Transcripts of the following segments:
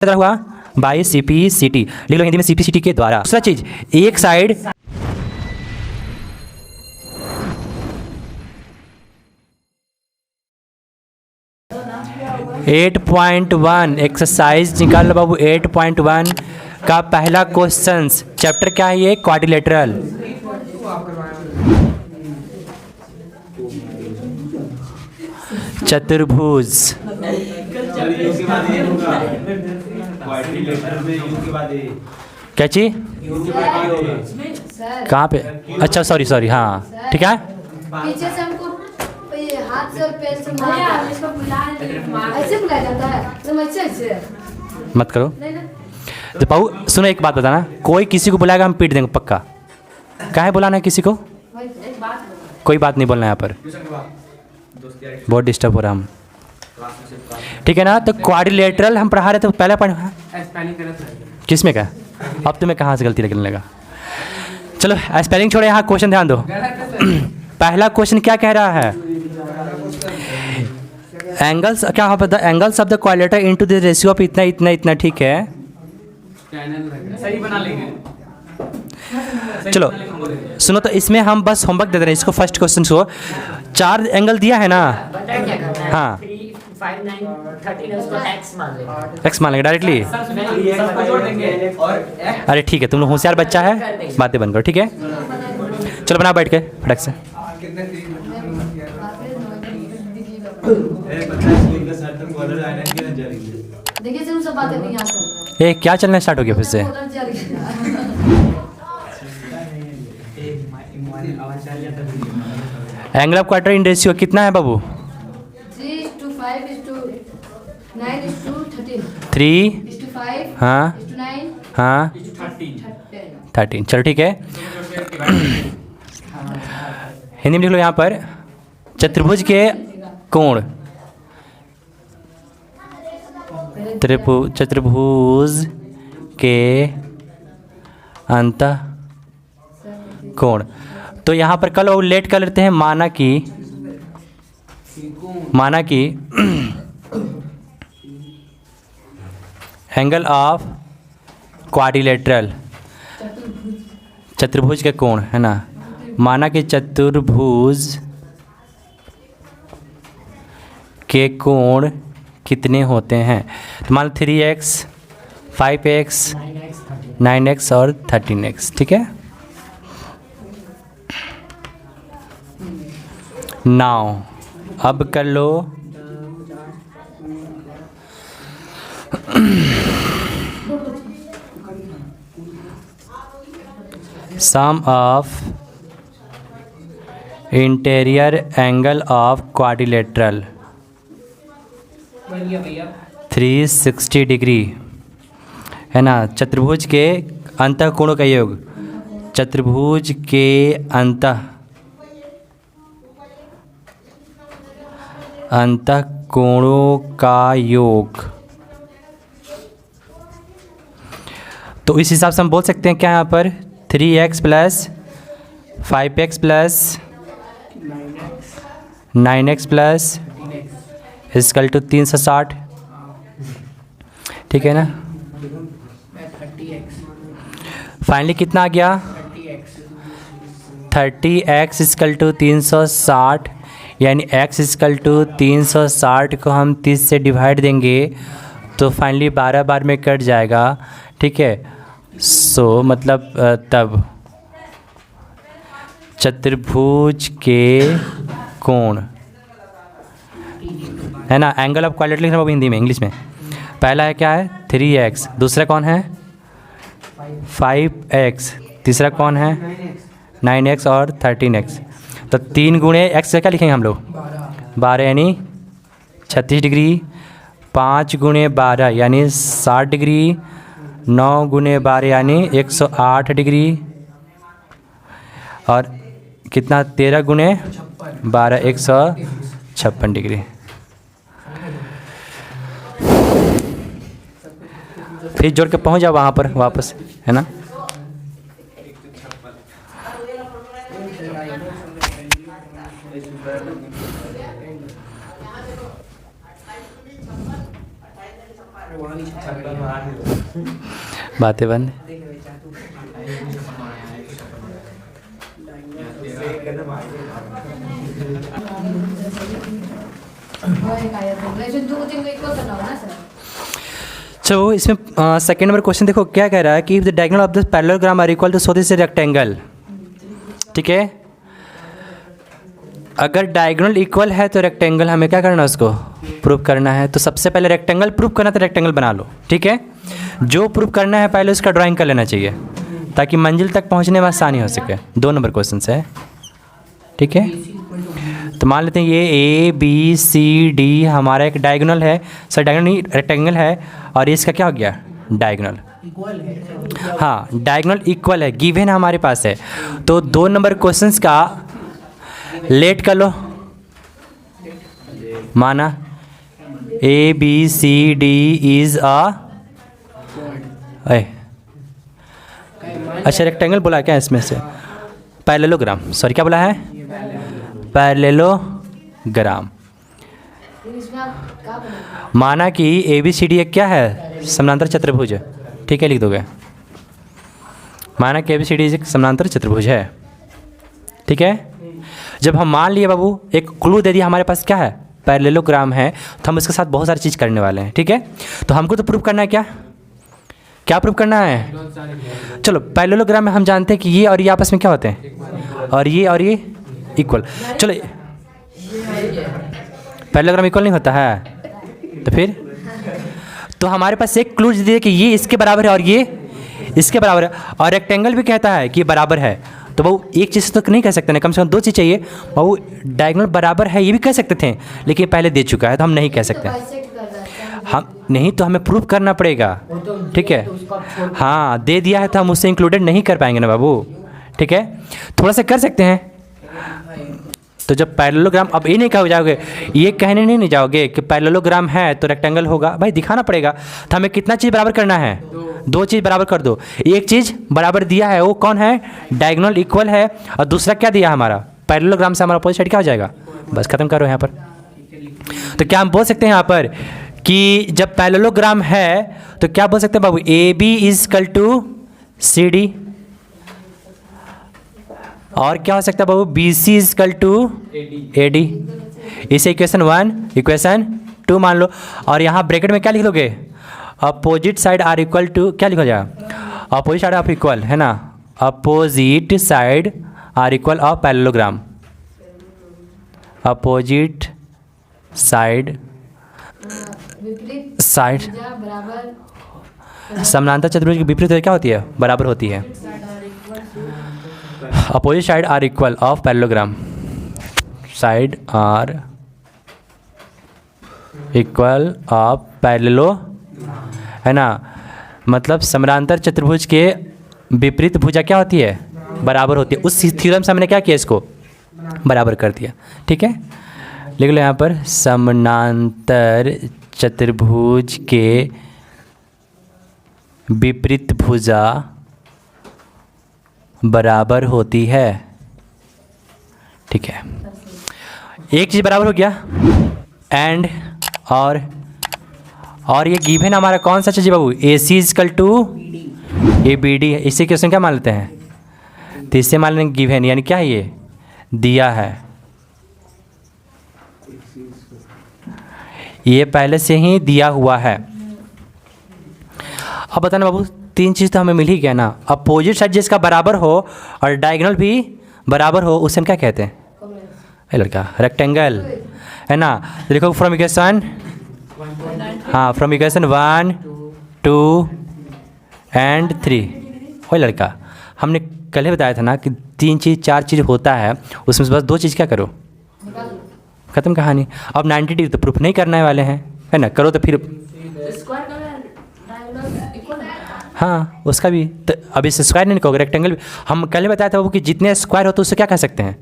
तरह हुआ by CPCT, लिख लो हिंदी में CPCT के द्वारा। दूसरा चीज, एक साइड एट 8.1 एक्सरसाइज निकाल लो बाबू। 8.1 का पहला क्वेश्चन, चैप्टर क्या है ये? क्वाड्रिलेटरल। चतुर्भुज। क्या चीज? कहाँ पे? अच्छा सॉरी हाँ ठीक है। पीछे से हमको हाथ से और पैर से ऐसे बुलाया जाता है, तुम ऐसे मत करो। तो पाऊ सुनो, एक बात बताना, कोई किसी को बुलाएगा हम पीट देंगे पक्का। काहे बुलाना है किसी को? कोई बात नहीं बोलना है यहाँ पर, बहुत डिस्टर्ब हो रहा हम, ठीक है ना। तो क्वाड्रिलेटरल हम पढ़ा रहे थे, पहला पढ़ किस में का? अब तुम्हें कहाँ से गलती लगने लगा? चलो स्पेलिंग छोड़ो, यहाँ क्वेश्चन ध्यान दो। पहला क्वेश्चन क्या कह रहा है? एंगल्स क्या हो पता? Angles of the quadrilateral into the ratio of इतना इतना इतना, ठीक है। सही बना लेंगे। चलो सुनो, तो इसमें हम बस होमवर्क दे दे रहे हैं इसको। फर्स्ट क्वेश्चन को 4 एंगल दिया है ना, हाँ 5, 9, 13 उसको x मान लेंगे। एक्स मान लेंगे डायरेक्टली। सबको जोड़ देंगे और अरे ठीक है, तुम लोग होशियार बच्चा है, बातें बंद करो, ठीक है। चलो बना बैठ के फटक से। देखिए तुम सब बातें नहीं याद करते। ए क्या चलना स्टार्ट हो गया फिर से? Angle of quadrilateral in ratio कितना है बाबू? 3 हाँ हाँ 13। चलो ठीक है। हिंदी में लिख लो यहाँ पर, चतुर्भुज के कोण, चतुर्भुज के अंत कोण। तो यहाँ पर कल लेट कर लेते हैं, माना कि एंगल ऑफ क्वाड्रिलेटरल, चतुर्भुज के कोण है ना, माना कि चतुर्भुज के कोण कितने होते हैं? तो मान लो 3x 5x 9x और 13x, ठीक है। नाउ अब कर लो sum of interior angle of quadrilateral 360 degree है ना। चतुर्भुज के अंतःकोणों का योग, चतुर्भुज के अंतःकोणों का योग। तो इस हिसाब से हम बोल सकते हैं क्या यहाँ पर? 3x plus 5x plus 9x plus equal to 360, ठीक है ना। फाइनली कितना आ गया? 30x इक्वल टू 360, यानी x इक्वल टू 360 को हम 30 से डिवाइड देंगे तो फाइनली 12 बार में कट जाएगा, ठीक है। सो मतलब तब चतुर्भुज के कोण है ना, एंगल ऑफ क्वाड्रिलेटरल लिखना हिंदी में, इंग्लिश में। पहला है क्या है? 3x, दूसरा कौन है? 5x, तीसरा कौन है? 9x और 13x। तो 3 गुणे x से क्या लिखेंगे हम लोग? 12 यानी 36 डिग्री, 5 गुणे 12 यानी 60 डिग्री, 9 गुणे 12 यानी 108 डिग्री, और कितना? 13 गुणे 12 156 डिग्री। फिर जोड़ के पहुंच जाओ वहाँ पर वापस, है ना। वहाँ बातें बंद। लेकिन 2 3 को इक्वल करना होगा ना सर। चलो इसमें सेकंड नंबर क्वेश्चन देखो क्या कह रहा है कि the diagonal of the parallelogram are equal to so this rectangle. ठीक है, अगर डायगोनल इक्वल है तो रेक्टेंगल हमें क्या करना है, उसको प्रूव करना है। तो सबसे पहले रेक्टेंगल प्रूव करना तो रेक्टेंगल बना लो। ठीक है, जो प्रूव करना है पहले उसका ड्राइंग कर लेना चाहिए ताकि मंजिल तक पहुंचने में आसानी हो सके। 2 नंबर क्वेश्चन है। ठीक है, तो मान लेते हैं ये ए बी सी डी हमारा एक डायगोनल है, सर डायगोनल नहीं रेक्टेंगल है, और ये इसका क्या हो गया, डायगोनल। हाँ, डायगोनल इक्वल है, गिवन है हमारे पास है। तो 2 नंबर क्वेश्चंस का लेट कर लो, माना A B C D is अच्छा रेक्टेंगल बोला क्या इसमें से, पैरेललोग्राम, सॉरी क्या बोला है, पैरेललोग्राम। इसमें आप क्या बनाएंगे? माना कि ए बी सी डी एक क्या है, समानांतर चतुर्भुज। ठीक है, लिख दोगे, माना कि ए बी सी डी एक समानांतर चतुर्भुज है। ठीक है, जब हम मान लिए बाबू, एक क्लू दे दिया हमारे पास क्या है, पैरेललोग्राम है, तो हम इसके साथ बहुत सारी चीज़ करने वाले हैं। ठीक है, तो हमको तो प्रूव करना है क्या, क्या प्रूव करना है। चलो पैरेललोग्राम में हम जानते हैं कि ये और ये आपस में क्या होते हैं, और ये इक्वल। चलो पैरेललोग्राम इक्वल नहीं होता है, तो फिर तो हमारे पास एक क्लू दे दिया कि ये इसके बराबर है और ये इसके बराबर है, और रेक्टेंगल भी कहता है कि बराबर है। तो वो एक चीज़ तो नहीं कह सकते ना, कम से कम 2 चीज़ चाहिए। वो डायगोनल बराबर है ये भी कह सकते थे, लेकिन पहले दे चुका है तो हम नहीं कह सकते। हम नहीं, तो हमें प्रूफ करना पड़ेगा। ठीक है, हाँ दे दिया है तो हम उससे इंक्लूडेड नहीं कर पाएंगे ना बाबू। ठीक है, थोड़ा सा कर सकते हैं। तो जब पैरेललोग्राम, अब ये नहीं कह जाओगे, ये कहने नहीं जाओगे कि पैरेललोग्राम है तो रेक्टेंगल होगा, भाई दिखाना पड़ेगा। तो हमें कितना चीज़ बराबर करना है, 2 चीज़ बराबर कर दो। एक चीज़ बराबर दिया है, वो कौन है, डायगोनल इक्वल है, और दूसरा क्या दिया हमारा, पैरेललोग्राम से हमारा अपोजिट साइड क्या हो जाएगा। बस खत्म करो यहाँ पर। तो क्या हम बोल सकते हैं यहाँ पर कि जब पैरेललोग्राम है तो क्या बोल सकते हैं बाबू, A B is equal to C D, और क्या हो सकता है बाबू, B C is equal to A D. इसे इक्वेशन 1 इक्वेशन 2 मान लो, और यहाँ ब्रैकेट में क्या लिख लोगे, opposite side are equal to, क्या लिखा जाएगा, अपोजिट साइड ऑफ इक्वल है ना, opposite side are equal of parallelogram, opposite side side बराबर समानांतर चतुर्भुज की विपरीत क्या होती है, बराबर होती है। Opposite side are equal of parallelogram, side are equal of parallel है ना, मतलब समानांतर चतुर्भुज के विपरीत भुजा क्या होती है, बराबर होती है। उस थ्योरम से हमने क्या किया, इसको बराबर कर दिया। ठीक है, लिख लो यहाँ पर, समानांतर चतुर्भुज के विपरीत भुजा बराबर होती है। ठीक है, एक चीज़ बराबर हो गया, एंड और ये गिवन हमारा कौन सा चाहिए बाबू, A C is equal to A B D है। इसे क्वेश्चन क्या मान लेते हैं, तो इससे मान लेंगे गिवन, यानी क्या है, ये दिया है, ये पहले से ही दिया हुआ है। अब बताना बाबू, 3 चीज़ तो हमें मिल ही गया ना, अपोजिट साइड जिसका बराबर हो और डायगोनल भी बराबर हो, उसे हम क्या कहते हैं, लड़का रेक्टेंगल है ना। देखो फ्रॉम इक्वेशन, हाँ फ्रॉम इक्वेशन 1 2 एंड 3, वही लड़का हमने कल ही बताया था ना कि 3 चीज़ 4 चीज़ होता है, उसमें से बस 2 चीज़ क्या करो, खत्म कहानी। अब 90 डिग्री तो प्रूफ नहीं करने वाले हैं, है ना, करो तो फिर हाँ उसका भी तो अब इस स्क्वायर नहीं कहोगे, रेक्टेंगल भी हम कल ही बताया था वो कि जितने स्क्वायर होते उससे क्या कह सकते हैं,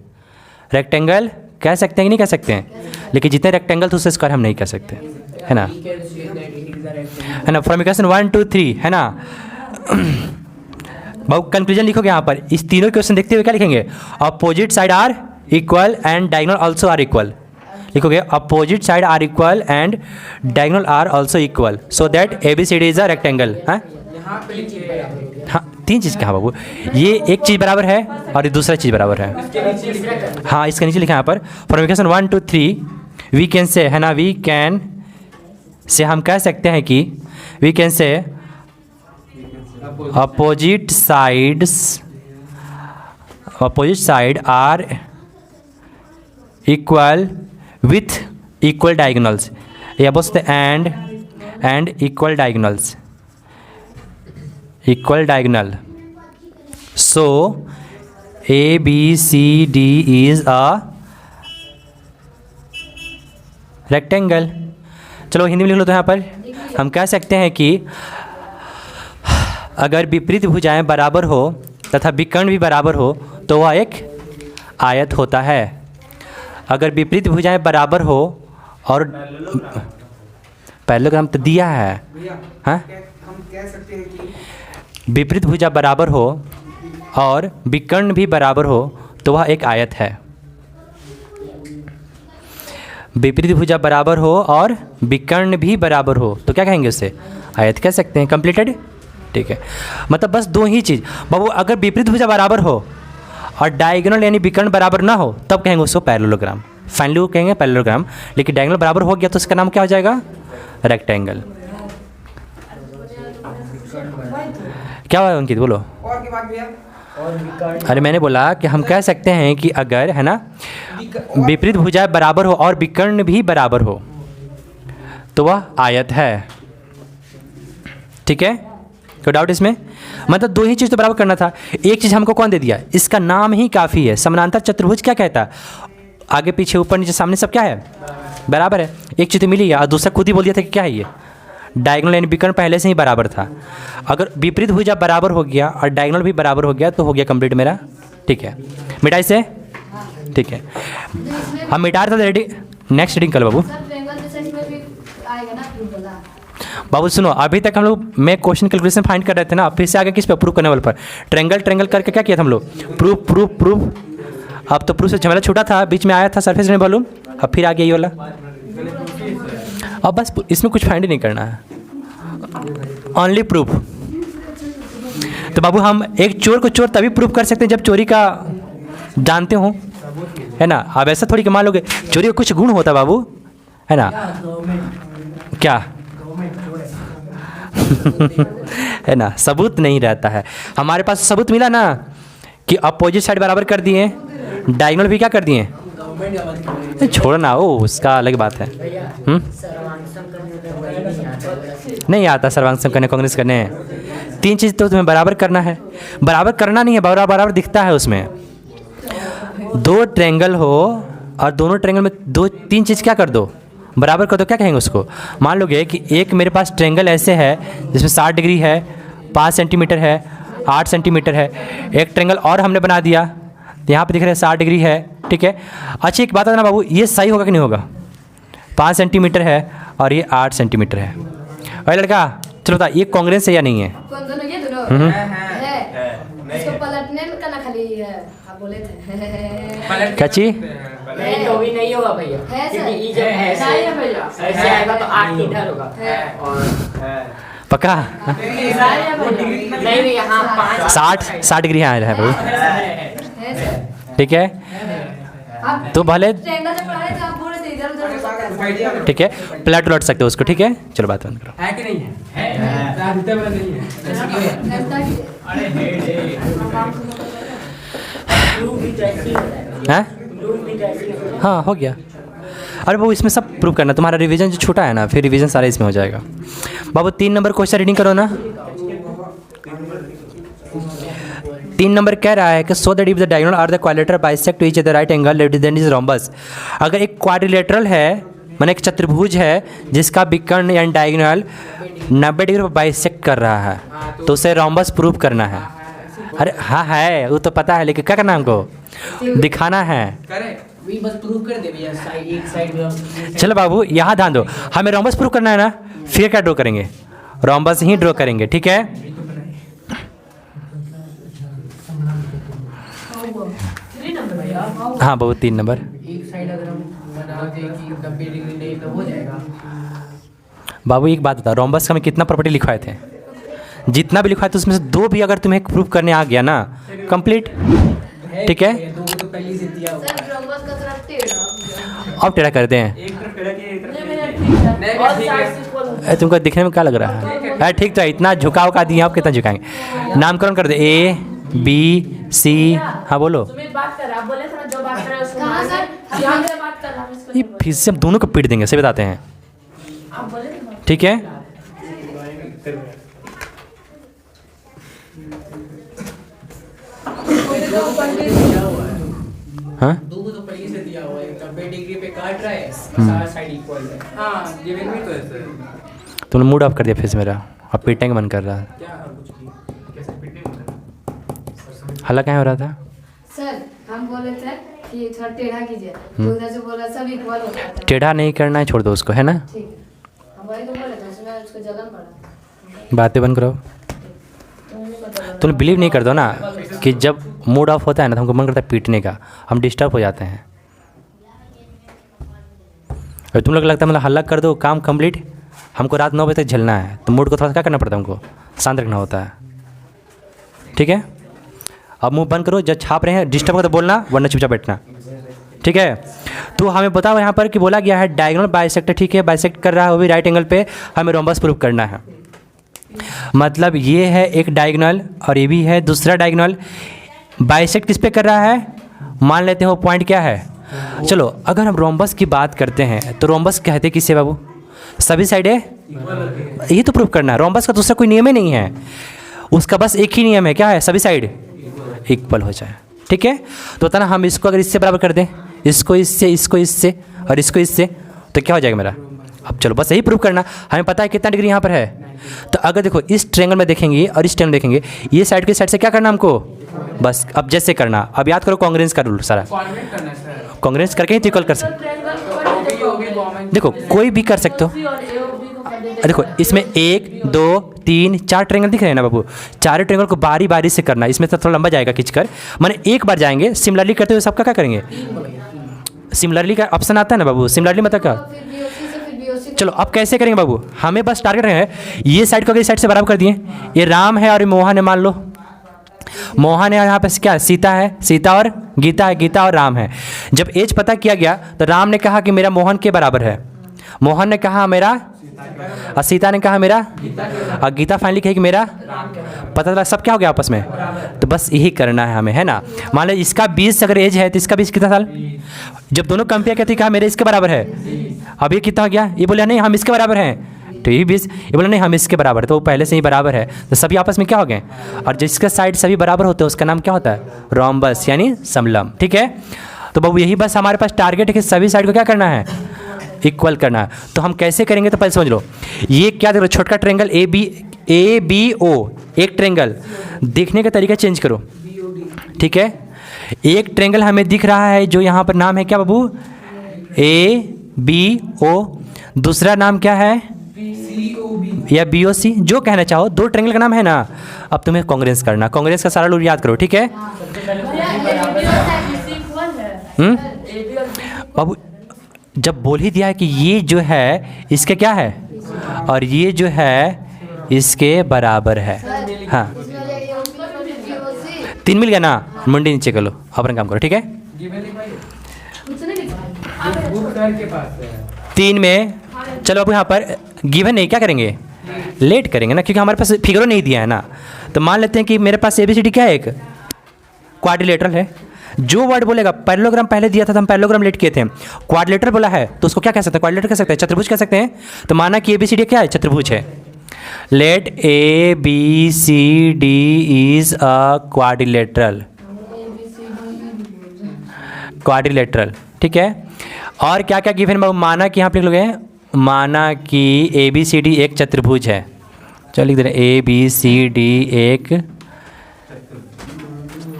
रेक्टेंगल कह सकते हैं कि नहीं कह सकते हैं, लेकिन जितने रेक्टेंगल तो उससे स्क्वायर हम नहीं कह सकते, है ना, है ना। फ्रॉम इक्वेशन 1 2 3 है ना। बहुत कंक्लूजन लिखोगे यहाँ पर, इस तीनों क्वेश्चन देखते हुए क्या लिखेंगे, opposite side are equal and diagonal also are equal, लिखोगे opposite side are equal and diagonal are also equal so that ABCD is a rectangle. हाँ यहाँ पे लिखिए हाँ, तीन चीज़ कहाँ बाबू, ये एक चीज़ बराबर है और ये दूसरा चीज़ बराबर है। इसके नीचे लिखिए। हाँ इसके नीचे लिखा है यहाँ पर फॉर इक्वेशन 1 2 3 वी कैन से, है ना, वी कैन से हम कह सकते हैं कि we can say opposite side are equal with equal diagonals, या बोल सकते and equal diagonals, equal diagonal. So ABCD is a rectangle. चलो हिंदी में लिख लो तो यहाँ पर हम कह सकते हैं कि अगर विपरीत भुजाएं बराबर हो तथा विकर्ण भी बराबर हो तो वह एक आयत होता है। अगर विपरीत भुजाएं बराबर हो और पैरेललोग्राम तो दिया है, हाँ हम कह सकते हैं कि विपरीत भुजा बराबर हो और विकर्ण भी बराबर हो तो वह एक आयत है। विपरीत भुजा बराबर हो और विकर्ण भी बराबर हो तो क्या कहेंगे उसे, आयत कह सकते हैं। कंप्लीटेड, ठीक है। मतलब बस दो ही चीज़ बाबू, अगर विपरीत भुजा बराबर हो और डायगोनल यानी विकर्ण बराबर ना हो तब कहेंगे उसको पैरेललोग्राम। फाइनली वो कहेंगे पैरेललोग्राम, लेकिन डायगोनल बराबर हो गया तो इसका नाम क्या हो जाएगा, रेक्टेंगल। क्या हुआ अंकित, बोलो। और की बात भैया, और विकर्ण अरे मैंने बोला कि हम कह सकते हैं कि अगर, है ना, विपरीत भुजाएं बराबर हो और विकर्ण भी बराबर हो तो वह आयत है। ठीक है, कोई डाउट इसमें? मतलब दो ही चीज़ तो बराबर करना था, एक चीज़ हमको कौन दे दिया, इसका नाम ही काफ़ी है। समानांतर चतुर्भुज क्या कहता है, आगे पीछे ऊपर नीचे सामने सब क्या है, बराबर है। एक चीज़ तो मिली है और दूसरा खुद ही बोल दिया था कि क्या है ये, डायगोनल यानी विकर्ण पहले से ही बराबर था। अगर विपरीत भुजा बराबर हो गया और डायगोनल भी बराबर हो गया तो हो गया कंप्लीट मेरा। ठीक है, मिटाई से, ठीक है, हम मिटा रहे थे रेडी। नेक्स्ट रीडिंग कर लो बाबू। सर ट्रायंगल जैसे इसमें भी आएगा ना, क्यों बोला? बाबू सुनो, अभी तक हम लोग मैं क्वेश्चन कैलकुलेशन फाइंड कर रहे थे ना, फिर से आगे किस पे, प्रूफ करने वाले पर। ट्रायंगल करके क्या किया था हम लोग, प्रूफ। अब तो प्रूफ से झमेला छूटा था, बीच में आया था सरफेस नहीं मालूम, अब फिर आ गया ये वाला। अब बस इसमें कुछ फाइंड ही नहीं करना है, ओनली प्रूफ। तो बाबू हम एक चोर को चोर तभी प्रूफ कर सकते हैं जब चोरी का जानते हो, है ना। अब ऐसा थोड़ी कि मान लोगे चोरी का कुछ गुण होता है बाबू, है ना, क्या है ना, सबूत नहीं रहता है। हमारे पास सबूत मिला ना कि अपोजिट साइड बराबर कर दिए, डायगोनल भी क्या कर दिए, छोड़ना ओ उसका अलग बात है। नहीं आता सर्वांग करने, कांग्रेस करने, तीन चीज़ तो तुम्हें बराबर करना है। बराबर करना नहीं है, बराबर दिखता है उसमें। दो ट्रायंगल हो और दोनों ट्रायंगल में दो तीन चीज़ क्या कर दो, बराबर कर दो, क्या कहेंगे उसको। मान लोगे कि एक मेरे पास ट्रायंगल ऐसे है जिसमें 60 डिग्री है, 5 सेंटीमीटर है, 8 सेंटीमीटर है। एक ट्रायंगल और हमने बना दिया, यहाँ पे दिख रहा है 60 डिग्री है, ठीक है। अच्छा एक बात है ना बाबू, ये सही होगा कि नहीं होगा, 5 सेंटीमीटर है और ये 8 सेंटीमीटर है। अरे लड़का चलो बता, ये कांग्रेस है या नहीं है? कौन दोनों, ये दोनों है। इसको पलटने में करना खाली है, आप बोले थे। क्या चीज? नहीं तो भी नहीं होगा भैया, है सर। क्योंकि ई जब है नहीं है भैया, ऐसे आएगा तो 8 इधर होगा और पक्का? नहीं यहाँ 5 60 डिग्री यहाँ है बाबू, है सर। ठीक है। आप तो भले ट्रायंगल जब पढ़ा रहे थे आप बोल रहे थे इधर उधर हो सकता है। ठीक है, पलट सकते हो उसको, ठीक है। चलो बात बंद करो। है कि नहीं है? है वाला नहीं है। ऐसा प्रूफ भी तो ऐसे ही होता है, हैं? प्रूफ भी तो ऐसे ही होता है। हाँ हो गया। अरे बाबू इसमें सब प्रूव करना, तुम्हारा रिवीजन जो छोटा है ना, फिर रिवीजन सारा इसमें हो जाएगा। बाबू 3 नंबर क्वेश्चन रीडिंग करो ना। 3 नंबर कह रहा है कि so that if the diagonal are the quadrilateral bisect to each other right angle then is rhombus. अगर एक क्वाड्रिलेटरल है, माने एक चतुर्भुज है जिसका विकर्ण यानी डायगोनल 90 डिग्री पर बाइसेक्ट कर रहा है, तो उसे रोम्बस प्रूव करना है। अरे हाँ है, वो तो पता है, लेकिन क्या करना है हमको, दिखाना है। करे वही बस प्रूफ कर दे भैया, साइड एक साइड में। चलो बाबू यहाँ ध्यान दो, हमें रोम्बस प्रूव करना है ना, फिर क्या ड्रॉ करेंगे, रोम्बस ही ड्रॉ करेंगे, ठीक है। हाँ बाबू 3 नंबर, एक साइड अगर हम बना थे कि उनका पेडिग्री नहीं तो हो जाएगा। बाबू एक बात बता, रोम्बस का हमें कितना प्रॉपर्टी लिखवाए थे? जितना भी लिखवाए थे उसमें से 2 भी अगर तुम्हें प्रूफ करने आ गया ना, कंप्लीट। ठीक है, 2 को तो पहले से दिया हुआ सर है। रोम्बस का तरफ टेढ़ा। अब टेढ़ा कर दें। एक तरफ टेढ़ा किया, एक तरफ नहीं, और ठीक साइड है। से इक्वल होता अरे तुमको दिखने में क्या लग रहा है? अरे ठीक तो है, इतना झुकाव का दिया, आप कितना झुकाएंगे? नामकरण कर दे, A B C। हाँ बोलो। सुमित बात कर रहा, आप बोले थे ना जो बात कर रहा है उसको कहाँ माने। सर? यहाँ से बात कर रहा हूँ, इसको ये नहीं फिर से हम दोनों को पीट देंगे, सही बताते हैं। बोले। आप बोले थे ना। ठीक है, हाँ 2 को तो पहले से दिया हुआ है, एक पेडिग्री पे काट रहा है, सारा साइड इक्वल है। हाँ गिवन में तो है सर। तुमने मूड ऑफ कर दिया फिर से मेरा, अब पीटने का मन कर रहा है। क्या कुछ नहीं, कैसे पिटने हल्ला क्या हो रहा था? सर हम बोले थे कि थोड़ा टेढ़ा कीजिए, तो उधर से बोला सब इक्वल होता है। टेढ़ा नहीं करना है, छोड़ दो उसको, है ना? ठीक है, हम वही तो बोले थे, उसमें उसको जलन पड़ा। बातें बंद करो। तुम बिलीव नहीं कर दो ना कि जब मूड ऑफ होता है ना तो हमको मन करता है पीटने का, हम डिस्टर्ब हो जाते हैं। और तुम लोग लगता है मतलब हल्ला कर दो, काम कंप्लीट। हमको रात 9 बजे तक झेलना है, तो मूड को थोड़ा सा क्या करना पड़ता है, हमको शांत रखना होता है। ठीक है, अब मुंह बंद करो, जब छाप रहे हैं डिस्टर्ब हो तो बोलना, वरना चुपचाप बैठना। ठीक है, तो हमें बताओ यहाँ पर कि बोला गया है डायगोनल बाइसेक्टर। ठीक है, बाइसेक्ट कर रहा है वो भी राइट एंगल पे, हमें रोम्बस प्रूफ करना है। मतलब ये है एक डायगोनल और ये भी है दूसरा डायगोनल। बाइसेक्ट किस पे कर रहा है? मान लेते हैं वो पॉइंट क्या है। चलो अगर हम रोम्बस की बात करते हैं तो रोम्बस कहते किससे बाबू? सभी साइडें यही तो प्रूफ करना है। रोम्बस का दूसरा कोई नियम ही नहीं है, उसका बस एक ही नियम है, क्या है? सभी साइड इक्वल हो जाए। ठीक है, तो बताना हम इसको अगर इससे बराबर कर दें, इसको इससे, इसको इससे और इसको इससे, तो क्या हो जाएगा मेरा? अब चलो बस यही प्रूव करना। हमें पता है कितना डिग्री यहाँ पर है। तो अगर देखो इस ट्रायंगल में देखेंगे और इस ट्रायंगल देखेंगे, ये साइड के साइड से क्या करना हमको? बस अब जैसे करना। अब याद करो कांग्रेंस का रूल सारा, कॉन्वेंट करना है सर। कांग्रेंस करके ही इक्वल कर सकते। देखो कोई भी कर सकते हो। देखो इसमें 1 2 3 4 ट्रायंगल दिख रहे हैं ना बाबू, चारों ट्रायंगल को बारी बारी से करना। इसमें तो थोड़ा लंबा जाएगा खींचकर, माने एक बार जाएंगे। सिमिलरली करते हुए सबका क्या करेंगे? सिमिलरली का ऑप्शन आता है ना बाबू, सिमिलरली मतलब क्या? फिर BOC से फिर BOC चलो अब कैसे करेंगे बाबू? हमें बस टारगेट है, ये साइड को अगर इस साइड से बराबर कर दिए, ये राम है और ये मोहन है, मान लो मोहन है और यहाँ पे क्या है? सीता है, सीता और गीता है, गीता और राम है। जब एज पता किया गया तो राम ने कहा कि मेरा मोहन के बराबर है, मोहन ने कहा मेरा, और सीता ने कहा मेरा, और गीता फाइनली कही कि मेरा। पता चला सब क्या हो गया आपस में। तो बस यही करना है हमें, है ना। मान लो इसका 20 अगर एज है तो इसका 20 कितना साल? जब दोनों कंपेयर करते कहा मेरे इसके बराबर है, अब ये कितना हो गया? ये बोला नहीं हम इसके बराबर हैं, तो ये 20, ये बोला नहीं हम इसके बराबर, तो वो पहले से ही बराबर है, तो सभी आपस में क्या हो गए? और जिसका साइड सभी बराबर होते हैं उसका नाम क्या होता है? रोम्बस यानी समलंब। ठीक है, तो बाबू यही बस हमारे पास टारगेट है कि सभी साइड को क्या करना है? इक्वल करना है। तो हम कैसे करेंगे तो पहले समझ लो। ये क्या देख लो, छोटा ट्रायंगल ABO, एक ट्रायंगल, देखने का तरीका चेंज करो। ठीक है, एक ट्रायंगल हमें दिख रहा है जो यहाँ पर नाम है क्या बाबू? ABO, दूसरा नाम क्या है? या BOC, जो कहना चाहो। 2 ट्रायंगल का नाम है ना। अब तुम्हें कांग्रेस करना, कांग्रेस का सारा रूल याद करो। ठीक है बाबू, जब बोल ही दिया है कि ये जो है इसके क्या है और ये जो है इसके बराबर है। हाँ इसमें हो जाएगा BOC। 3 मिल गया ना, मुंडी नीचे कर लो, अपना काम करो। ठीक है, कुछ नहीं लिखा है। बुक सर के पास है। 3 में चलो अब यहाँ पर गिवन नहीं, क्या करेंगे? लेट करेंगे ना, क्योंकि हमारे पास फिगरों नहीं दिया है ना। तो मान लेते हैं कि मेरे पास ABCD क्या है? एक क्वाड्रिलेटरल है। जो वर्ड बोलेगा, पैरेललोग्राम पहले दिया था तो हम पैरेललोग्राम लेट किए थे, क्वाड्रिलेटरल बोला है तो उसको क्या कह सकते हैं? क्वाड्रिलेटरल कह सकते हैं, चतुर्भुज कह सकते हैं। तो माना कि ABCD क्या है? चतुर्भुज है। Let ABCD is a quadrilateral, quadrilateral. ठीक है, और क्या क्या गिवन? माना कि यहाँ पे लिख लोगे, माना कि ABCD एक चतुर्भुज है। चलो लिख दे रहे ABCD एक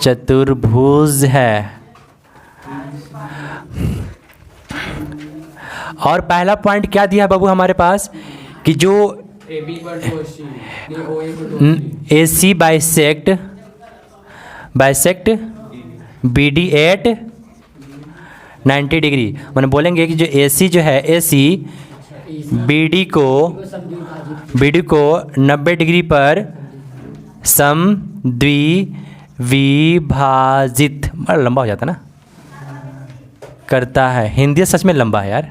चतुर्भुज है। और पहला पॉइंट क्या दिया बाबू हमारे पास कि जो AC बाइसेक्ट BD 8 90 डिग्री। मैंने बोलेंगे कि जो AC जो है AC BD को 90 डिग्री पर समद्विभाजित, बड़ा लंबा हो जाता ना, करता है। हिंदी सच में लंबा है यार।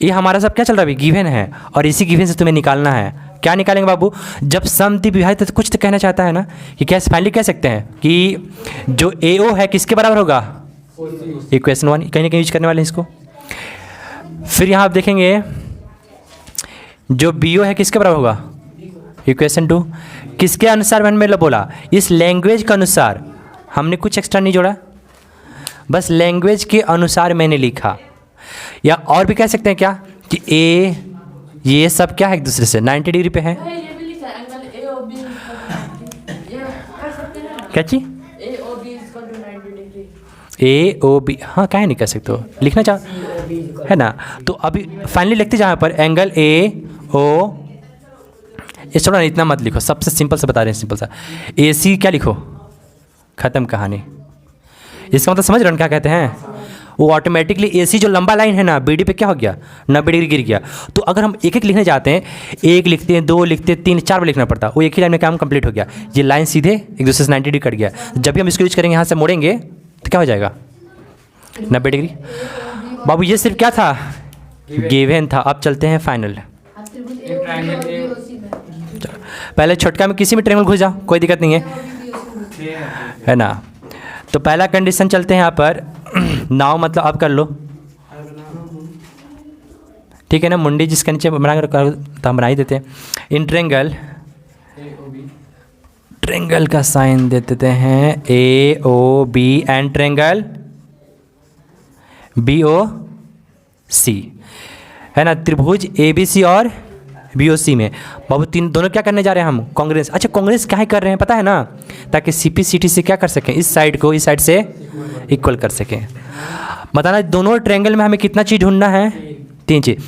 ये हमारा सब क्या चल रहा है अभी, गिवन है, और इसी गिवन से तुम्हें निकालना है। क्या निकालेंगे बाबू, जब समद्विभाजित तो कुछ तो कहना चाहता है ना, कि कैसे फाइनली कह सकते हैं कि जो AO है किसके बराबर होगा, इक्वेशन 1 कहीं ना कहीं यूज करने वाले हैं इसको। फिर यहाँ आप देखेंगे जो BO है किसके बराबर होगा, इक्वेशन 2। किसके अनुसार मैंने बोला, इस लैंग्वेज के अनुसार, हमने कुछ एक्स्ट्रा नहीं जोड़ा, बस लैंग्वेज के अनुसार मैंने लिखा। या और भी कह सकते हैं क्या कि ये सब क्या है एक दूसरे से 90 डिग्री पे है। क्या चीज AOB, हाँ क्या नहीं कह सकते हो, लिखना चाहो है ना। तो अभी फाइनली लिखते जहाँ पर एंगल AO, इस थोड़ा इतना मत लिखो, सबसे सिंपल से बता रहे हैं, सिंपल सा AC क्या लिखो, ख़त्म कहानी। इसका मतलब समझ रहे हो क्या कहते हैं, वो ऑटोमेटिकली AC जो लंबा लाइन है ना BD पे क्या हो गया, 90 डिग्री गिर गया। तो अगर हम एक एक लिखने जाते हैं, 1 लिखते हैं, 2 लिखते हैं, 3 4 बार लिखना पड़ता, वो एक ही लाइन में काम कंप्लीट हो गया। ये लाइन सीधे एक दूसरे से 90 डिग्री कट गया। जब भी हम इसको यूज करेंगे, यहाँ से मोड़ेंगे तो क्या हो जाएगा, 90 डिग्री। बाबू ये सिर्फ क्या था, गिवन था। अब चलते हैं फाइनल। पहले छोटका में किसी में ट्रायंगल घुस जाओ, कोई दिक्कत नहीं है ना। तो पहला कंडीशन चलते हैं यहाँ पर, नाव मतलब आप कर लो, ठीक है ना। मुंडी जिसके नीचे बना कर तो हम बना ही देते हैं। इन ट्रेंगल का साइन दे देते हैं AOB एंड ट्रेंगल BOC, है ना। त्रिभुज ABC और BOC में बाबू दोनों क्या करने जा रहे हैं हम, कांग्रेस। अच्छा कांग्रेस क्या कर रहे हैं पता है ना, ताकि CP/CT से क्या कर सकें, इस साइड को इस साइड से इक्वल कर सकें। बताना दोनों ट्रायंगल में हमें कितना चीज़ ढूंढना है, 3 चीज़,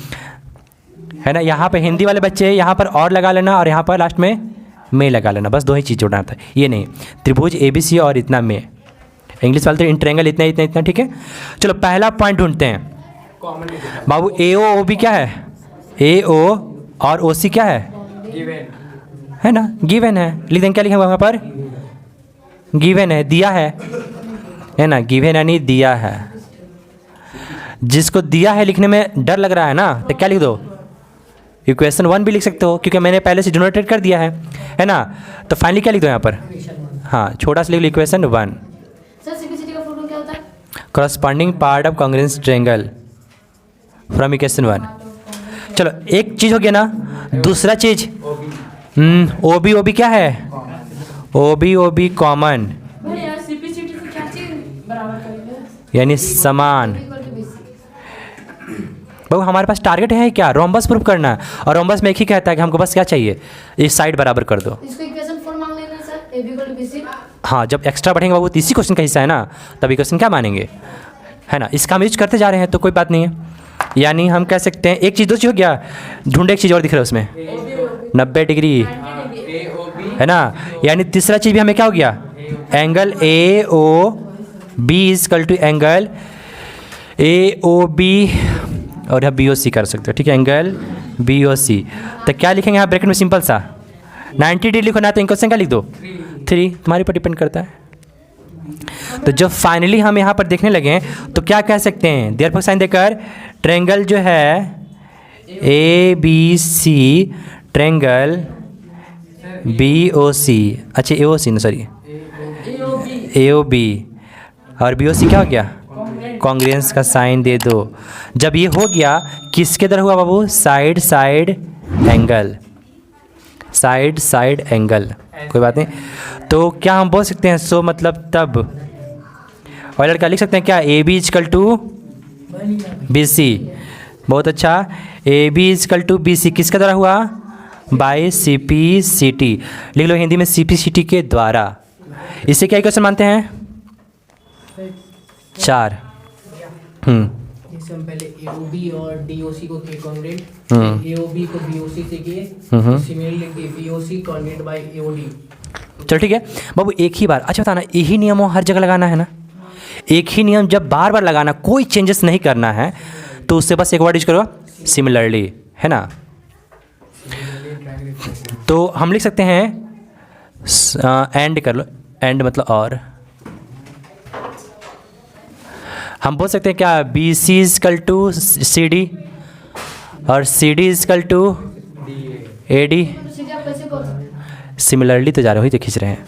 है ना। यहाँ पे हिंदी वाले बच्चे यहाँ पर और लगा लेना, और यहाँ पर लास्ट में लगा लेना, बस 2 ही चीज़ जोड़ना था। ये नहीं, त्रिभुज ABC और इतना में, इंग्लिश वाले तो इन ट्रायंगल इतना इतना इतना, ठीक है। चलो पहला पॉइंट ढूंढते हैं बाबू। AOB क्या है, AO और OC क्या है, है ना, गिवन है। लिख देंगे, क्या लिखेंगे वहाँ पर, गिवन है, दिया है ना, गिवन यानी दिया है। जिसको दिया है लिखने में डर लग रहा है ना, तो क्या लिख दो, इक्वेशन 1 भी लिख सकते हो, क्योंकि मैंने पहले से डिनोटेट कर दिया है ना। तो फाइनली क्या लिख दो यहाँ पर, हाँ छोटा सा लिख लो, इक्वेशन 1। सर CP/CT का फुल फॉर्म क्या होता है, corresponding part of congruence triangle from equation 1। चलो एक चीज़ हो गया ना, दूसरा चीज़ OB क्या है, OB कॉमन, यानी समान। बाबू हमारे पास टारगेट है क्या, रोम्बस प्रूफ करना है, और रोम्बस में एक ही कहता है कि हमको बस क्या चाहिए, इस साइड बराबर कर दो। इसको इक्वेशन 4 मांग लेना सर, AB/BC। हाँ जब एक्स्ट्रा बढ़ेंगे बाबू, तो इसी क्वेश्चन का हिस्सा है ना, तब इक्वेशन क्या मानेंगे, है ना। इसका हम यूज करते जा रहे हैं तो कोई बात नहीं है। यानी हम कह सकते हैं एक चीज़, 2 चीज़ हो गया, ढूंढे एक चीज़ और दिख रहा है उसमें, 90 डिग्री, है ना। यानी तीसरा चीज़ भी हमें क्या हो गया, angle AOB equal to angle AOB, और यहाँ BOC कर सकते हो, ठीक है, एंगल BOC। तो क्या लिखेंगे यहाँ ब्रैकेट में, सिंपल सा 90 डिग्री लिखो ना, तो इक्वेशन क्या लिख दो, 3, तुम्हारे ऊपर डिपेंड करता है। तो जब फाइनली हम यहाँ पर देखने लगे तो क्या कह सकते हैं, देयरफॉर साइन देकर ट्रायंगल जो है ABC ट्रायंगल BOC, अच्छा AOC ना, सॉरी AOB और BOC क्या हो गया, कॉन्ग्रुएंस का साइन दे दो। जब ये हो गया, किसके तरह हुआ बाबू, side side angle, side side angle, कोई बात नहीं। तो क्या हम बोल सकते हैं, सो मतलब तब, और लड़का लिख सकते हैं क्या, AB इक्वल टू BC, बहुत अच्छा। AB इक्वल टू BC किसके द्वारा हुआ, बाय CP/CT, लिख लो हिंदी में CP/CT के द्वारा। इसे क्या इक्वेशन मानते हैं, 4। जैसे हम पहले AOB और DOC को किए कॉन्ग्रुएंट, AOB को BOC से किए, similarly BOC congruent by AOD। चलो ठीक है बाबू, एक ही बार। अच्छा बताना, यही नियम हर जगह लगाना है ना, एक ही नियम जब बार बार लगाना, कोई चेंजेस नहीं करना है, तो उससे बस एक वर्ड यूज करो, सिमिलरली, है ना। तो हम लिख सकते हैं एंड कर लो, एंड मतलब और। हम बोल सकते हैं क्या, B C is equal to C D और C D is equal to A D. Similarly तो जा रहे हो, तो खींच रहे हैं,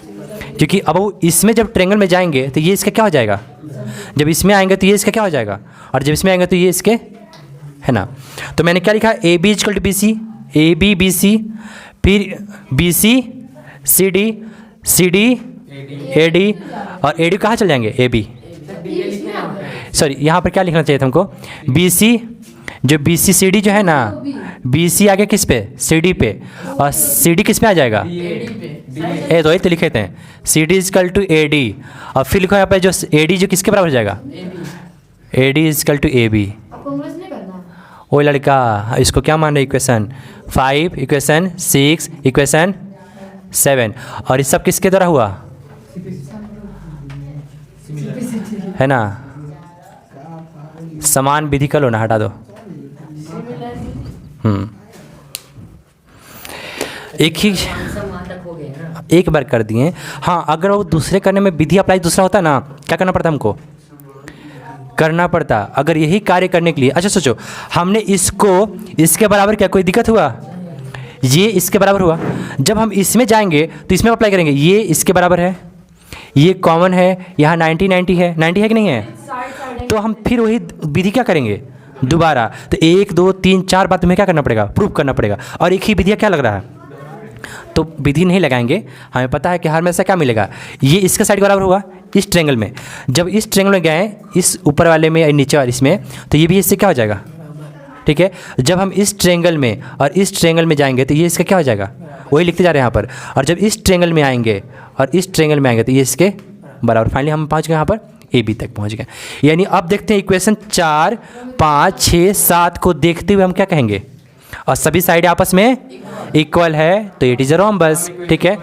क्योंकि अब वो इसमें जब ट्रेंगल में जाएंगे तो ये इसका क्या हो जाएगा, जब इसमें आएंगे तो ये इसका क्या हो जाएगा, और जब इसमें आएंगे तो ये इसके, है ना। तो मैंने क्या लिखा, A B is equal to B C, A B B C, फिर B C C D, C D A D, और ए डी कहाँ चल जाएंगे, ए बी, सॉरी यहाँ पर क्या लिखना चाहिए था हमको, बी सी, जो बी सी सी डी जो है ना, बी सी आगे किस पे, सी डी पे, और सी डी किस पे आ जाएगा, ए दो तो लिखे थे, C D is equal to A D, और फिर लिखो यहाँ पे जो ए डी जो किसके बराबर हो जाएगा, A D is equal to A B. वो लड़का इसको क्या मान रहे, इक्वेशन 5, इक्वेशन 6, इक्वेशन 7, और इस सब किसके द्वारा हुआ, है ना। समान विधि कर लो ना, हटा दो। एक ही एक बार कर दिए। हाँ, अगर वो दूसरे करने में विधि अप्लाई दूसरा होता ना, क्या करना पड़ता हमको, करना पड़ता। अगर यही कार्य करने के लिए, अच्छा सोचो, हमने इसको इसके बराबर किया, कोई दिक्कत हुआ, ये इसके बराबर हुआ, जब हम इसमें जाएंगे तो इसमें अप्लाई करेंगे, ये इसके बराबर है, ये कॉमन है, यहाँ 90 90 है, 90 है कि नहीं है, तो हम फिर वही विधि क्या करेंगे दोबारा। तो 1 2 3 4 बार तुम्हें क्या करना पड़ेगा, प्रूफ करना पड़ेगा, और एक ही विधिया क्या लग रहा है, तो विधि नहीं लगाएंगे। हमें पता है कि हर में से क्या मिलेगा, ये इसका साइड बराबर हुआ इस ट्रेंगल में, जब इस ट्रेंगल में गए इस ऊपर वाले में या नीचे वाले इसमें, तो ये भी इससे क्या हो जाएगा, ठीक है। जब हम इस ट्रेंगल में और इस ट्रेंगल में जाएंगे तो ये इसका क्या हो जाएगा, वही लिखते जा रहे हैं यहाँ पर, और जब इस ट्रेंगल में आएंगे और इस ट्रेंगल में आएंगे तो ये इसके बराबर। फाइनली हम पहुँच गए यहाँ पर ए बी तक पहुँच गए। यानी अब देखते हैं इक्वेशन 4 5 6 7 को देखते हुए हम क्या कहेंगे, और सभी साइड आपस में इक्वल है तो इट इज अ रोम्बस, ठीक है।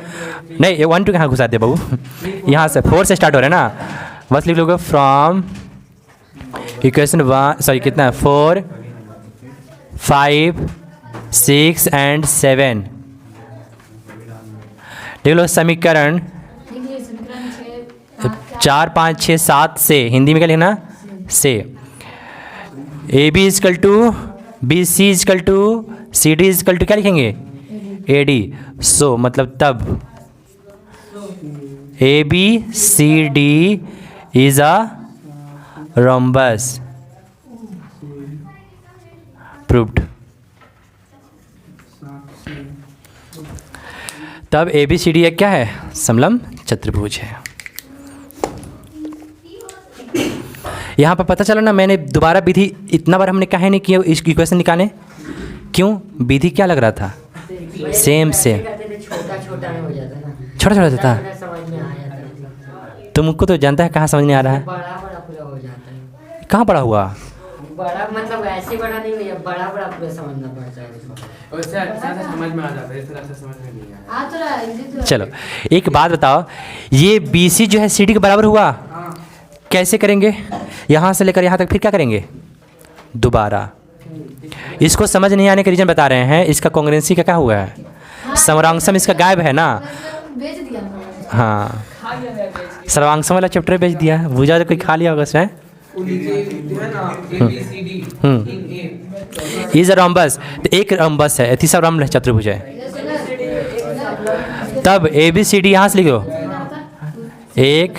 नहीं, ये 1 2 कहाँ घुसाते बाबू, यहाँ से 4 से स्टार्ट हो रहा है ना, बस लिख लोगे फ्रॉम इक्वेशन 1, सॉरी कितना है, 4 5 6 एंड 7, देख लो समीकरण 4 5 6 7 से, हिंदी में क्या लिखना, say A B is equal to B C is equal to C D is equal to क्या लिखेंगे, ए डी। सो मतलब तब A B C D is a rhombus, proved. तब ए बी सी डी एक क्या है, समलम चतुर्भुज है। यहाँ पर पता चला ना, मैंने दोबारा विधि इतना बार हमने काहे नहीं किया इस इक्वेशन निकाले, क्यों, विधि क्या लग रहा था, सेम सेम, छोटा छोटा हो जाता ना, छोटा छोटा था। समझ में आ जाता, तुमको तो जानता है कहाँ समझ नहीं आ रहा है, बड़ा बड़ा पूरा हो जाता है। कहाँ बड़ा हुआ, बड़ा मतलब ऐसे बड़ा नहीं भैया, बड़ा बड़ा पूरा समझना पड़ता है उसको। उससे अच्छा से समझ में आ जाता है, इससे अच्छा समझ में नहीं आता। चलो एक बात बताओ, ये बी सी जो है सी डी के बराबर हुआ, कैसे करेंगे, यहाँ से लेकर यहाँ तक फिर क्या करेंगे दोबारा। इसको समझ नहीं आने के रीजन बता रहे हैं, इसका कॉन्ग्रुएंसी का क्या हुआ है, समरांशम इसका गायब है ना, हाँ सर्वांशम वाला चैप्टर बेच दिया, भूजा जो कोई खा लिया होगा उसमें। इज अ रोम्बस, तो एक रोम्बस है, तीसरा रोम्ब चतुर्भुज है। तब ए बी सी डी यहाँ से लिखो, एक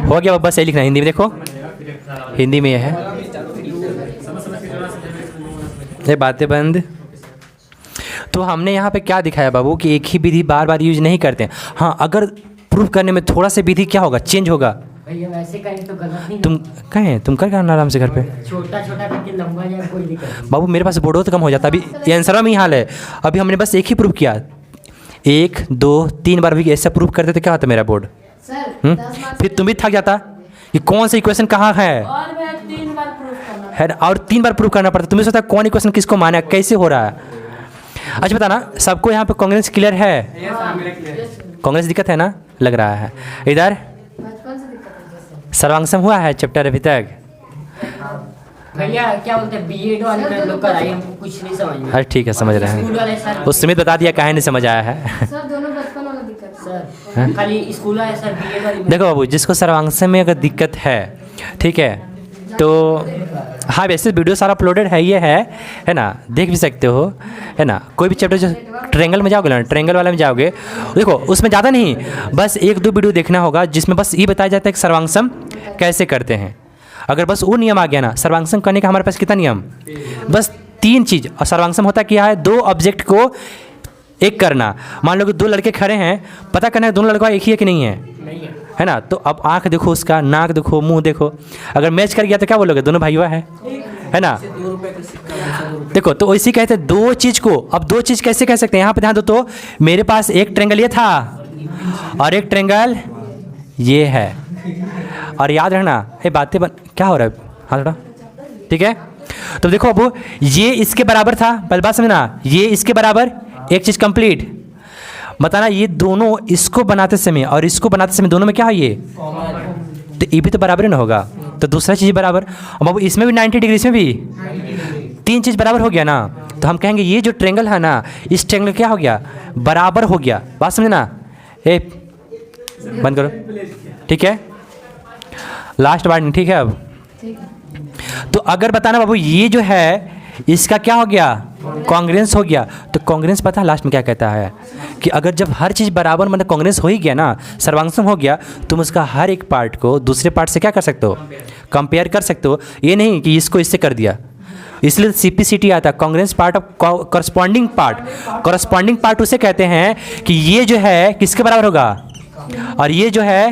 हो गया, बस यही लिखना है, हिंदी में देखो, हिंदी में यह है, ये बातें बंद। तो हमने यहाँ पे क्या दिखाया बाबू कि एक ही विधि बार बार यूज नहीं करते हैं। हाँ, अगर प्रूफ करने में थोड़ा सा विधि क्या होगा, चेंज होगा। भैया वैसे कहीं तो गलत नहीं, तुम कहें तुम कर आराम से घर पे, छोटा छोटा करके लंबा जाए कोई दिक्कत नहीं। बाबू मेरे पास बोर्ड हो तो कम हो जाता, अभी ये आंसर में ही हाल है। अभी हमने बस एक ही प्रूफ किया, 1 2 3 बार भी ऐसा प्रूफ करते तो क्या होता मेरा बोर्ड, फिर तुम भी थक जाता कि कौन सा इक्वेशन कहाँ है, और मैं 3 बार प्रूफ करना है ना, और 3 बार प्रूफ करना पड़ता। तुम्हें सोचता कौन इक्वेशन किसको माने, कैसे हो रहा है। अच्छा बताना, सबको यहाँ पे कांग्रेस क्लियर है, कांग्रेस दिक्कत है ना, लग रहा है। इधर बचपन से दिक्कत है। सर्वांगसम हुआ है चैप्टर अभी तक? भैया क्या बोलते हैं, बीएड वाले में लोग कराइए, हमको कुछ नहीं समझ में। अरे ठीक है, समझ रहे स्कूल हैं। वाले सर, उस सुमित बता दिया काहे नहीं समझ आया है। सर दोनों बचपन वाला दिक्कत है। सर खाली स्कूल वाले सर बीएड वाले में। देखो बाबू, जिसको सर्वांगसम में अगर दिक्कत है, ठीक है, तो हाँ वैसे वीडियो सारा अपलोडेड है, ये है ना, देख भी सकते हो, है ना। कोई भी चैप्टर जो ट्रेंगल में जाओगे ना, ट्रेंगल वाले में जाओगे, देखो उसमें ज़्यादा नहीं, बस 1-2 वीडियो देखना होगा जिसमें बस ये बताया जाता है कि सर्वांगसम कैसे करते हैं। अगर बस वो नियम आ गया ना, सर्वांगसम करने का हमारे पास कितना नियम, बस 3 चीज़। और सर्वांगसम होता क्या है, 2 ऑब्जेक्ट को एक करना। मान लो कि 2 लड़के खड़े हैं, पता करना है दोनों लड़का एक ही है कि नहीं है ना। तो अब आंख देखो उसका, नाक देखो, मुंह देखो, अगर मैच कर गया तो क्या बोलोगे, दोनों भाइयों है ना। देखो तो इसी कहते हैं 2 चीज़ को। अब 2 चीज़ कैसे कह सकते हैं, यहाँ पे ध्यान दो। तो मेरे पास एक ट्रेंगल ये था और एक ट्रेंगल ये है, और याद रखना ये बातें क्या हो रहा है, हाँ थोड़ा ठीक है। तो देखो अब ये इसके बराबर था, पहले बात समझना, ये इसके बराबर, एक चीज़ कंप्लीट। बताना ये दोनों, इसको बनाते समय और इसको बनाते समय दोनों में क्या है, ये तो ये भी तो बराबर ही ना होगा, तो दूसरा चीज़ बराबर। अब बाबू इसमें भी 90 डिग्री, इसमें भी 3 चीज़ बराबर हो गया ना, तो हम कहेंगे ये जो ट्रेंगल है ना, इस ट्रेंगल क्या हो गया, बराबर हो गया। बात समझना, ए बंद करो, ठीक है, लास्ट वार्निंग, ठीक है। अब तो अगर बताना बाबू ये जो है इसका क्या हो गया, कांग्रेंस हो गया। तो कांग्रेंस पता है लास्ट में क्या कहता है कि अगर जब हर चीज़ बराबर मतलब कांग्रेंस हो ही गया ना, सर्वांगसम हो गया, तुम उसका हर एक पार्ट को दूसरे पार्ट से क्या कर सकते हो, कंपेयर कर सकते हो। ये नहीं कि इसको इससे कर दिया, इसलिए CPCT आता है, congruence part of corresponding part. Corresponding part उसे कहते हैं कि ये जो है किसके बराबर होगा, और ये जो है,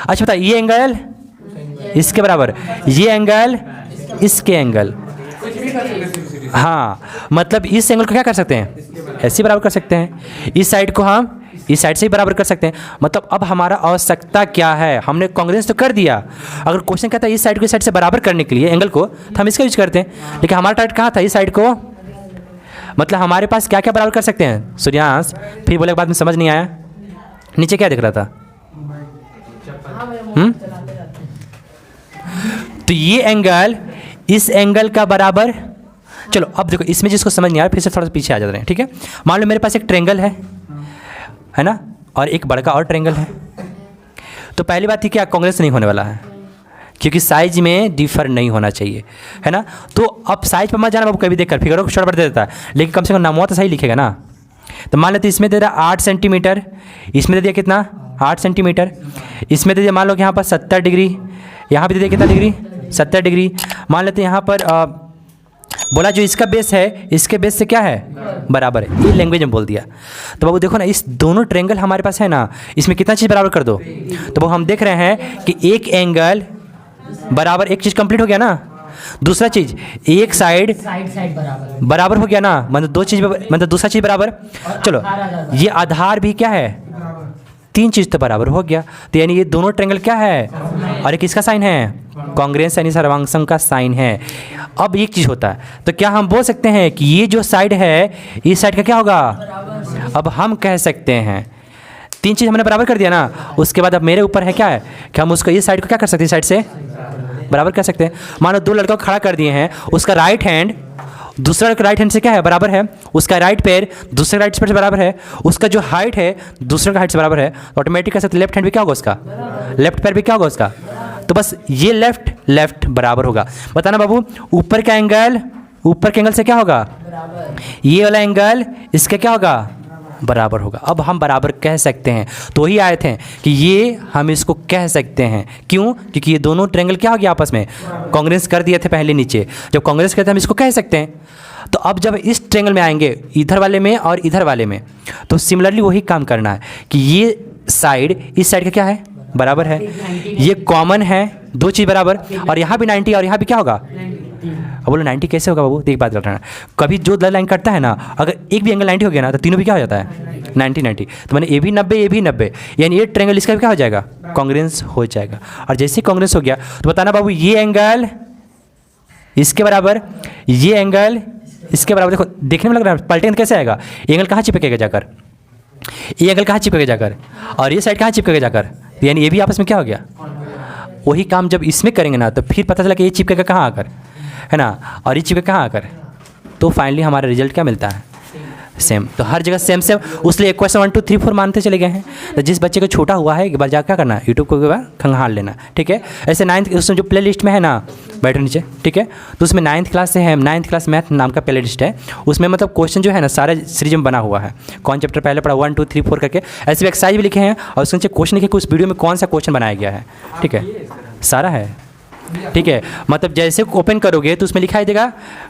अच्छा बता, ये एंगल इसके बराबर, ये एंगल इसके एंगल, हाँ मतलब इस एंगल को क्या कर सकते हैं, ऐसे बराबर कर सकते हैं, इस साइड को हम इस साइड से ही बराबर कर सकते हैं। मतलब अब हमारा आवश्यकता क्या है, हमने कांग्रेस तो कर दिया, अगर क्वेश्चन कहता है इस साइड को इस साइड से बराबर करने के लिए एंगल को, तो हम इसका यूज करते हैं। लेकिन हमारा टारगेट कहाँ था, इस साइड को, मतलब हमारे पास क्या क्या बराबर कर सकते हैं। सूर्यांश फिर बोले के बाद में समझ नहीं आया, नीचे क्या दिख रहा था, तो ये एंगल इस एंगल का बराबर। चलो अब देखो इसमें जिसको समझ नहीं आया फिर से थोड़ा सा पीछे आ जाते हैं, ठीक है। मान लो मेरे पास एक ट्रेंगल है ना, और एक बड़का और ट्रेंगल है। तो पहली बात थी क्या, कांग्रेस नहीं होने वाला है, क्योंकि साइज में डिफर नहीं होना चाहिए, है ना। तो अब साइज पर मत जाना बाबू, कभी देखकर फिगरों को छोटा दे देता है, लेकिन कम से कम नामवा तो सही लिखेगा ना। तो मान लेते इसमें दे रहा 8 सेंटीमीटर, इसमें दे दिया कितना 8 सेंटीमीटर, इसमें दे दिया मान लो कि यहाँ पर 70 डिग्री, यहाँ पे दे दिया कितना डिग्री 70 डिग्री। मान लेते हैं यहाँ पर बोला जो इसका बेस है इसके बेस से क्या है बराबर है, ये लैंग्वेज में बोल दिया। तो बाबू देखो ना, इस दोनों ट्रेंगल हमारे पास है ना, इसमें कितना चीज़ बराबर कर दो। तो वो हम देख रहे हैं कि एक एंगल बराबर, एक चीज़ कंप्लीट हो गया ना, दूसरा चीज़ एक साइड बराबर हो गया ना, मतलब 2 चीज़ मतलब दूसरा चीज़ बराबर। चलो ये आधार भी क्या है, 3 चीज़ तो बराबर हो गया। तो यानी ये दोनों ट्रेंगल क्या है, और ये किसका साइन है, कांग्रेस यानी सर्वांगसम का साइन है। अब एक चीज़ होता है, तो क्या हम बोल सकते हैं कि ये जो साइड है इस साइड का क्या होगा, अब हम कह सकते हैं 3 चीज़ हमने बराबर कर दिया ना, उसके बाद अब मेरे ऊपर है क्या है कि हम उसको इस साइड को क्या कर सकते हैं, इस साइड से बराबर कर सकते हैं। मान लो 2 लड़कों को खड़ा कर दिए हैं, उसका राइट हैंड दूसरा राइट हैंड से क्या है बराबर है, उसका राइट पैर दूसरे राइट पैर से बराबर है, उसका जो हाइट है दूसरे का हाइट से बराबर है, ऑटोमेटिक कैसे लेफ्ट हैंड भी क्या होगा उसका, लेफ्ट पैर भी क्या होगा उसका। तो बस ये लेफ्ट बराबर होगा। बताना बाबू ऊपर का एंगल ऊपर के एंगल से क्या होगा, ये वाला एंगल इसके क्या होगा बराबर होगा। अब हम बराबर कह सकते हैं, तो ही आए थे कि ये हम इसको कह सकते हैं। क्यों, क्योंकि ये दोनों ट्रेंगल क्या हो गया आपस में, कांग्रेस कर दिए थे पहले नीचे, जब कांग्रेस करते हम इसको कह सकते हैं। तो अब जब इस ट्रेंगल में आएंगे इधर वाले में और इधर वाले में, तो सिमिलरली वही काम करना है कि ये साइड इस साइड का क्या है बराबर है, ये कॉमन है 2 चीज़ बराबर, और यहाँ भी 90 और यहाँ भी क्या होगा। अब बोलो 90 कैसे होगा बाबू, देख बात कर रहा है, कभी जो लाइन कटता है ना, अगर एक भी एंगल 90 हो गया ना तो तीनों भी क्या हो जाता है 90। तो मैंने ये भी 90 ये भी 90, यानी ये ट्रेंगल इसका भी क्या हो जाएगा कांग्रेस हो जाएगा। और जैसे कांग्रेस हो गया तो बताना बाबू ये एंगल इसके बराबर, ये एंगल इसके बराबर। देखो देखने में लग रहा है पलटेंगे कैसे आएगा, एंगल कहाँ चिपकेगा जाकर, ये एंगल कहाँ चिपकेगा जाकर, और ये साइड कहाँ चिपकेगा जाकर, यानी ये भी आपस में क्या हो गया, वही काम जब इसमें करेंगे ना तो फिर पता चला कि ये चिपकेगा कहाँ आकर, है ना, और ये चिपकेगा कहाँ आकर, तो फाइनली हमारा रिजल्ट क्या मिलता है, सेम। तो हर जगह सेम सेम, उसलिए क्वेश्चन 1 2 3 4 मानते चले गए हैं। तो जिस बच्चे को छोटा हुआ है एक बार जा क्या करना, यूट्यूब को एक बार खंगाल लेना, ठीक है। ऐसे 9th उसमें जो प्ले लिस्ट में है ना, बैठो नीचे, ठीक है, तो उसमें 9th क्लास से है, 9th क्लास मैथ नाम का प्ले लिस्ट है, उसमें मतलब क्वेश्चन जो है ना सारे सीरीज में बना हुआ है, कौन चैप्टर पहले पढ़ा 1 2 3 4 करके, ऐसे भी एक्सरसाइज भी लिखे हैं, और उसके नीचे क्वेश्चन लिखे कि उस वीडियो में कौन सा क्वेश्चन बनाया गया है, ठीक है, सारा है, ठीक है। मतलब जैसे ओपन करोगे तो उसमें लिखा देगा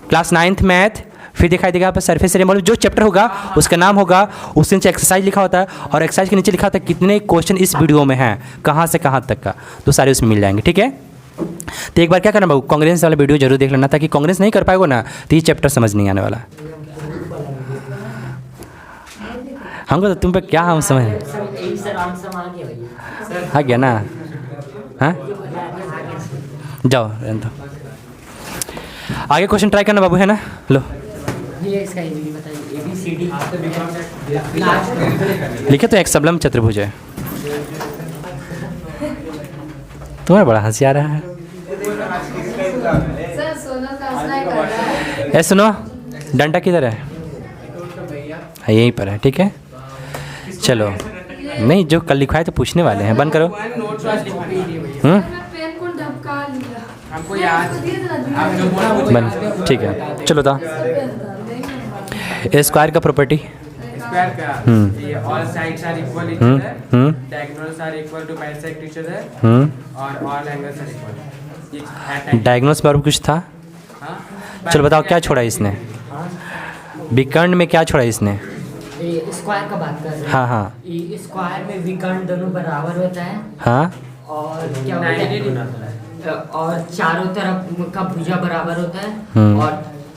क्लास 9th मैथ, फिर दिखाई देगा आप सरफेस एरिया, मतलब जो चैप्टर होगा उसका नाम होगा, उसके नीचे एक्सरसाइज लिखा होता है, और एक्सरसाइज के नीचे लिखा होता है कितने क्वेश्चन इस वीडियो में हैं, कहाँ से कहाँ तक का, तो सारे उसमें मिल जाएंगे, ठीक है। तो एक बार क्या करना बाबू, कांग्रेस वाला वीडियो जरूर देख लेना, ताकि कांग्रेस नहीं कर पाएगा ना तो ये चैप्टर समझ नहीं आने वाला। हमको तो तुम पे क्या हम समझ आ गया ना, हाँ जाओ रहने दो, आगे क्वेश्चन ट्राई करना बाबू, है ना, लो ये इसका हिंदी बताइए, ABCD लिखे तो एक सबलम चतुर्भुज है। तुम्हारा बड़ा हंसी आ रहा है। सर सोनल का हंसना ही कर रहा है। ए सुनो, डंडा किधर है, हाँ, यहीं पर है, ठीक है। चलो नहीं, जो कल लिखवाए तो पूछने वाले हैं, बंद करो। मैं पेन को धमका लिया, हमको याद बंद, ठीक है। चलो था स्क्वायर का प्रॉपर्टी, स्क्वायर का ये all sides are equal each other, diagonals are equal to bisect each other, और all angles are equal. Diagonals में और कुछ था, चलो बताओ क्या छोड़ा इसने, विकर्ण में क्या छोड़ा इसने, स्क्वायर का बात कर रहे हैं। हाँ हाँ, स्क्वायर में विकर्ण दोनों बराबर होता है, हाँ, और क्या होता है, और चारों तरफ का भुजा बराबर होता है, और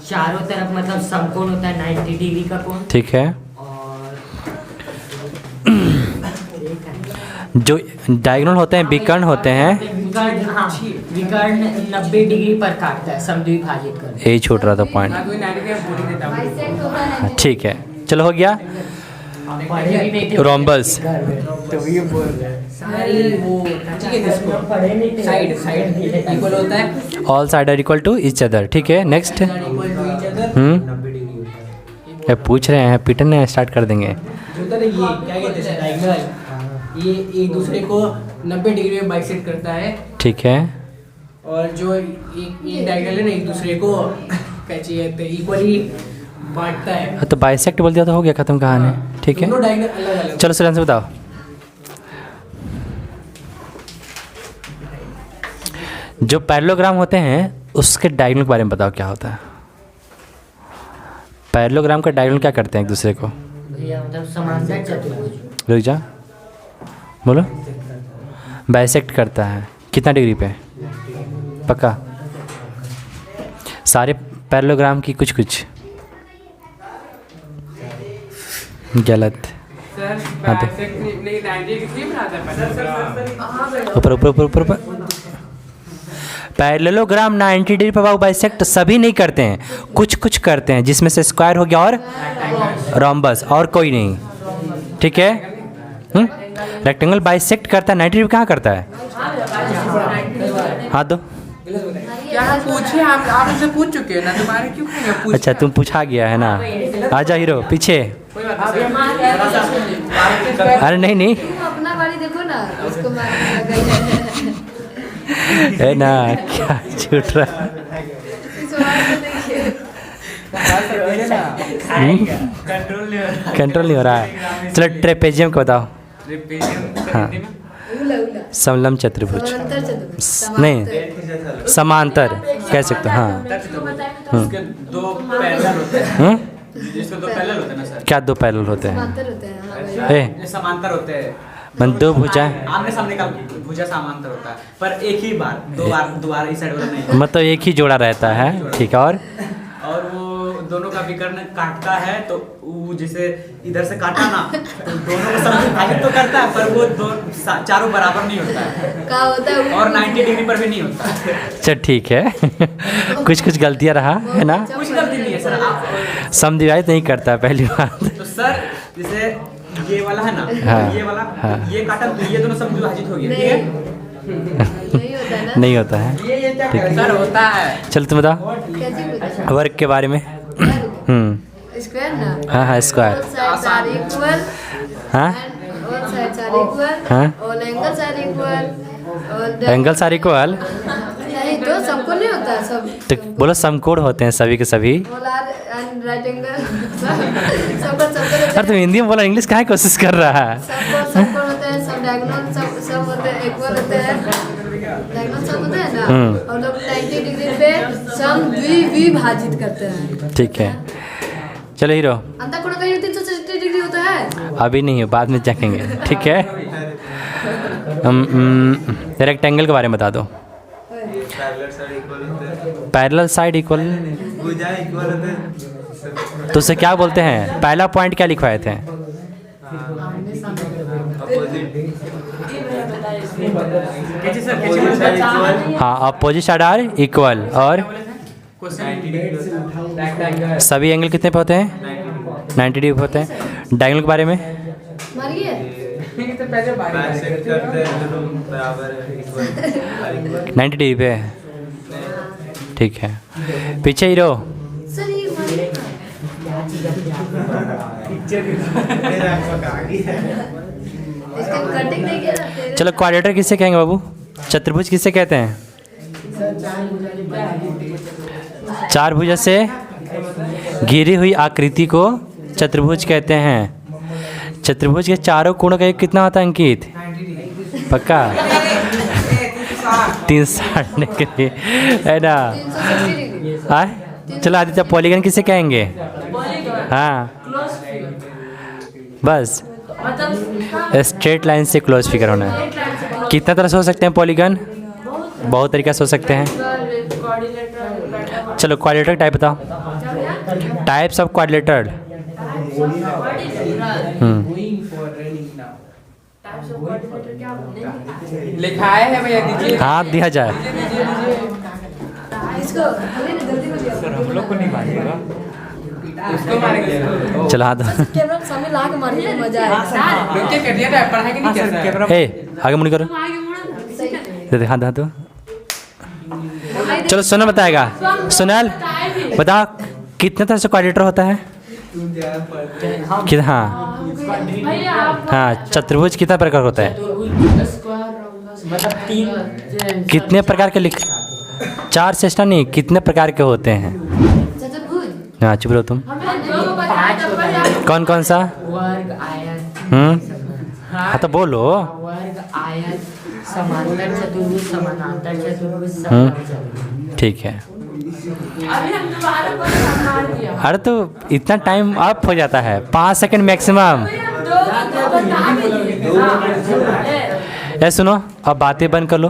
चारों तरफ मतलब समकोण होता है 90 डिग्री का कोण, ठीक है। और जो डायगोनल होते हैं विकर्ण होते हैं, विकर्ण, हाँ, विकर्ण 90 डिग्री पर काटता है समद्विभाजित कर, यही छूट रहा था पॉइंट, बाइसेक्ट होता है, ठीक है। चलो हो गया, रोम्बस, तो ये बोल रहे हैं सारी वो ठीक है, इसको साइड साइड इक्वल होता है, all side are equal to each other, ठीक है। Next, equal to each other 90 degree होता है। पूछ रहे हैं, पीटने स्टार्ट कर देंगे। जो होता है ना, ये क्या कहते हैं डायगोनल, ये एक दूसरे को 90 डिग्री में बाइसेक्ट करता है, ठीक है, और जो एक डायगोनल है ना एक दूसरे को क्या चाहिए इक्वली बांटता है। तो बाइसेक्ट बोल दिया तो हो गया, खत्म कहानी, ठीक है। दोनों डायगोनल अलग अलग। चलो सर आंसर बताओ। जो पैरेललोग्राम होते हैं उसके डायगोनल के बारे में बताओ क्या होता है। पैरेललोग्राम का डायगोनल क्या करते हैं एक दूसरे को, भैया मतलब समांतर चतुर्भुज, रुक जा, बोलो। बाइसेक्ट करता है कितना डिग्री पे, पक्का, सारे पैरेललोग्राम की कुछ कुछ गलत, सर हाँ तो बाइसेक्ट नहीं 90 डिग्री बनाता है, ऊपर ऊपर ऊपर ऊपर ऊपर। पैरेललोग्राम 90 डिग्री पर बाइसेक्ट सभी नहीं करते हैं, कुछ कुछ करते हैं, जिसमें से स्क्वायर हो गया और रोम्बस, और कोई नहीं, ठीक है। रेक्टेंगल बाइसेक्ट करता है 90 डिग्री, कहाँ करता है, हाथ दो। क्या हम पूछे, आप मुझसे पूछ चुके हैं ना, तुम्हारे क्यों पूछ। अच्छा तुम पूछा गया है ना, आजा हीरो पीछे। अरे नहीं नहीं, तुम अपना बारी देखो ना, उसको मार है ना, क्या छूट रहा है। इस बार को देखिए, कंट्रोल नहीं हो रहा है। चलो ट्रेपेजियम को बताओ। हाँ, उला उला समलम चतुर्भुज, समांतर चतुर्भुज, नहीं समांतर कह सकते हो, हाँ। उसके दो पैरेलल होते हैं, जिसके दो पैरेलल होते हैं ना सर, क्या दो पैरेलल होते हैं, समांतर होते हैं, हाँ भाई। ए समांतर होते हैं, मन दो भुजा, आमने सामने का भुजा समांतर होता है, पर एक ही बार, दो बार इस साइड वाला नहीं, मतलब एक ही जोड़ा रहता है, ठीक है। और वो दोनों का विकर्ण काटता है, तो वो जिसे इधर से काटा ना तो दोनों को समविभाजित तो करता है, पर वो चारों बराबर नहीं होता है, क्या होता है और 90 डिग्री पर भी नहीं होता है। चल ठीक है। कुछ कुछ गलतियाँ रहा है ना, कुछ गलती नहीं है सर, आप समविभाजित नहीं करता है पहली बात। तो सर जैसे ये वाला है ना, हाँ, ये वाला, हाँ। ये काटा, ये दोनों सब विभाजित हो गया, ठीक है? नहीं होता है ना। नहीं होता है। ठीक है, सर होता है। चलो तुम बताओ कैसे होता वर्ग के बारे में। है? स्क्वायर ना। हाँ हाँ square. All sides are equal हाँ and all sides are equal. हाँ। All angles are equal. All the- angles are equal. नहीं तो सबको नहीं होता है, सब तो बोलो समकोण होते हैं सभी के सभी। all are and right angle सबको अरे तुम हिंदी में बोला, इंग्लिश काहे कोशिश कर रहा है? सबको होते हैं, सब डायगोनल सब होते हैं, इक्वल होते हैं, डायगोनल सब होते हैं ना। और लोग 90 डिग्री पे सम विभाजित करते हैं। ठीक है, चलो हीरो। अंतःकोण का योग 360 डिग्री होता है। अभी नहीं हो, बाद में चखेंगे, ठीक है। रेक्टेंगल के बारे में बता दो। पैरेलल साइड इक्वल, तो उसे क्या बोलते हैं? पहला पॉइंट क्या लिखवाए थे? कैसे सर? हाँ, अपोजिट साइड आर इक्वल। और सभी एंगल कितने पे होते हैं? 90 डिग्री पे होते हैं। डायगोनल के बारे में मारिए 90 डिग्री पे, ठीक है। पीछे हीरो। सर, ये मारिए। इसका कटिंग नहीं किया जाता है। चलो क्वाड्रेटर किसे कहेंगे बाबू? चतुर्भुज किसे कहते हैं? चार भुजा से घिरी हुई आकृति को चतुर्भुज कहते हैं। चतुर्भुज के चारों कोणों का योग कितना होता है अंकित? पक्का 360 डिग्री है ना? 360 डिग्री। हाँ चलो आदित्य, पॉलीगन किसे कहेंगे? हाँ बस स्ट्रेट लाइन से क्लोज फिगर होना है। कितना तरह से हो सकते हैं पॉलीगन? बहुत तरीका से हो सकते हैं। चलो क्वाड्रेटर टाइप बताओ। Types of क्वाड्रेटर। लिखाए है भैया, दीजिए। हाथ दिया जाए। इसको जल्दी कर दिया। हम लोग को नहीं मारिएगा। उसको मारेंगे। चलो हाथ। कैमरा सामने ला के मारिए, मजा आएगा। लोग क्या कर दिया था, पढ़ाई कि नहीं करता है? ए आगे मुड़ी करो। दे दे हाथ हाथ दो। चलो सोनल बताएगा। सोनल बताओ कितने तरह से क्वाड्रेटर होता है? हाँ हाँ, चतुर्भुज कितना प्रकार होता है? मतलब 3 कितने प्रकार के लिख, 4 से नहीं, कितने प्रकार के होते हैं? चतुर्भुज। हाँ चुप रहो तुम। 5 होता है। कौन कौन सा? वर्ग, आयत। हाँ तो बोलो। वर्ग, आयत, समांतर चतुर्भुज, समानांतर चतुर्भुज, समकोण चतुर्भुज। ठीक है। अरे तो इतना टाइम अप हो जाता है, 5 सेकंड मैक्सिमम। ये सुनो, अब बातें बंद कर लो।